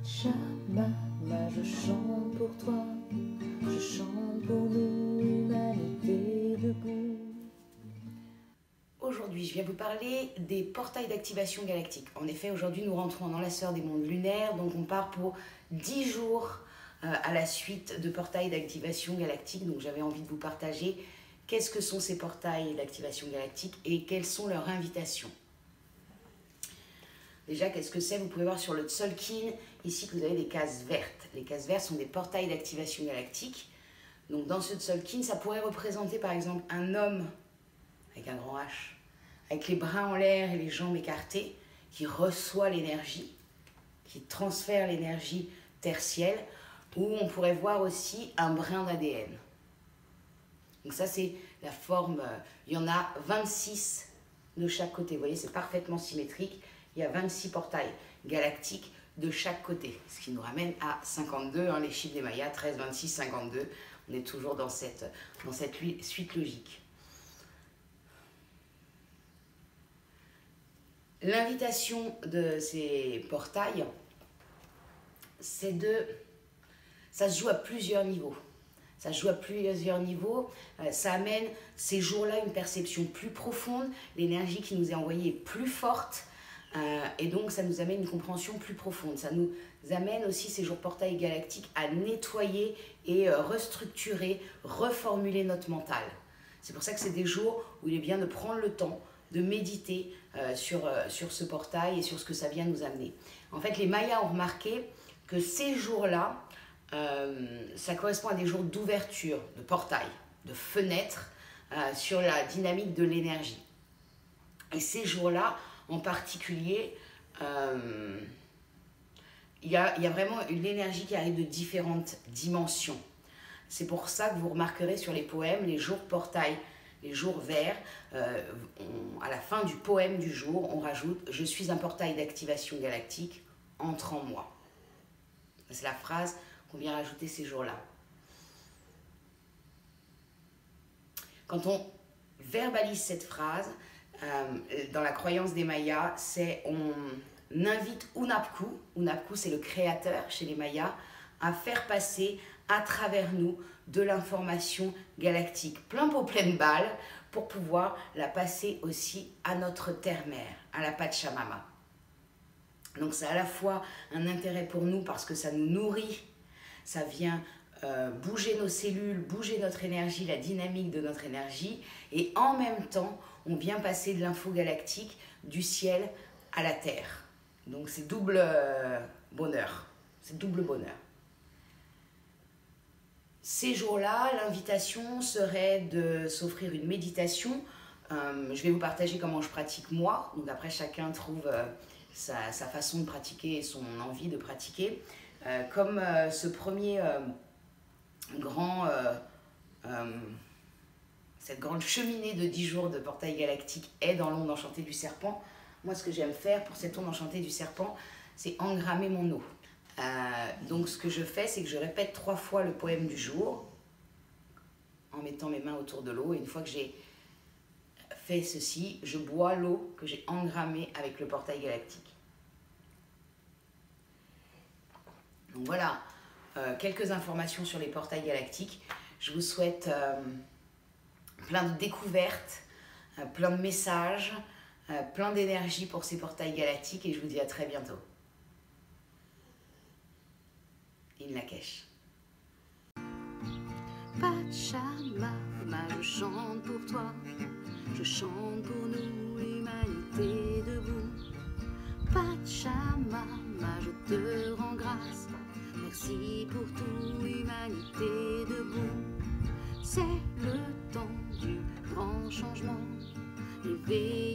Pachamama, je chante pour toi, je chante pour nous, humanité debout. Aujourd'hui, je viens vous parler des portails d'activation galactique. En effet, aujourd'hui, nous rentrons en enlaceur des mondes lunaires, donc on part pour 10 jours à la suite de portails d'activation galactique. Donc j'avais envie de vous partager qu'est-ce que sont ces portails d'activation galactique et quelles sont leurs invitations. Déjà, qu'est-ce que c'est? Vous pouvez voir sur le Tzolk'in, ici, que vous avez des cases vertes. Les cases vertes sont des portails d'activation galactique. Donc, dans ce Tzolk'in, ça pourrait représenter, par exemple, un homme, avec un grand H, avec les bras en l'air et les jambes écartées, qui reçoit l'énergie, qui transfère l'énergie terre-ciel, ou on pourrait voir aussi un brin d'ADN. Donc ça, c'est la forme, il y en a 26 de chaque côté. Vous voyez, c'est parfaitement symétrique. Il y a 26 portails galactiques de chaque côté, ce qui nous ramène à 52, les chiffres des Mayas, 13, 26, 52. On est toujours dans cette suite logique. L'invitation de ces portails, ça se joue à plusieurs niveaux. Ça se joue à plusieurs niveaux, ça amène ces jours-là une perception plus profonde, l'énergie qui nous est envoyée est plus forte, et donc ça nous amène une compréhension plus profonde. Ça nous amène aussi, ces jours portails galactiques, à nettoyer et restructurer, reformuler notre mental. C'est pour ça que c'est des jours où il est bien de prendre le temps de méditer sur ce portail et sur ce que ça vient nous amener. En fait, les Mayas ont remarqué que ces jours-là, ça correspond à des jours d'ouverture, de portail, de fenêtre sur la dynamique de l'énergie. Et ces jours-là, en particulier, il y a vraiment une énergie qui arrive de différentes dimensions. C'est pour ça que vous remarquerez sur les poèmes, les jours portail, les jours verts, à la fin du poème du jour, on rajoute « Je suis un portail d'activation galactique, entre en moi ». C'est la phrase qu'on vient rajouter ces jours-là. Quand on verbalise cette phrase, dans la croyance des Mayas, c'est on invite Hunahpu, Hunahpu c'est le créateur chez les Mayas, à faire passer à travers nous de l'information galactique, plein pot, pleine balle, pour pouvoir la passer aussi à notre terre-mère, à la Pachamama. Donc c'est à la fois un intérêt pour nous parce que ça nous nourrit, ça vient bouger nos cellules, bouger notre énergie, la dynamique de notre énergie, et en même temps, on vient passer de l'info galactique du ciel à la terre. Donc c'est double bonheur, c'est double bonheur. Ces jours-là, l'invitation serait de s'offrir une méditation. Je vais vous partager comment je pratique moi, donc après chacun trouve sa façon de pratiquer et son envie de pratiquer. Comme ce premier cette grande cheminée de 10 jours de portail galactique est dans l'onde enchantée du serpent, moi ce que j'aime faire pour cette onde enchantée du serpent, c'est engrammer mon eau. Donc ce que je fais, c'est que je répète 3 fois le poème du jour en mettant mes mains autour de l'eau, et une fois que j'ai fait ceci, je bois l'eau que j'ai engrammée avec le portail galactique. Donc voilà, quelques informations sur les portails galactiques. Je vous souhaite plein de découvertes, plein de messages, plein d'énergie pour ces portails galactiques, et je vous dis à très bientôt. In Lak'ech. Pachamama, je chante pour toi, je chante pour nous, l'humanité debout. Pachamama, je te rends grâce, merci pour tout, humanité debout. C'est le temps du grand changement, éveillé.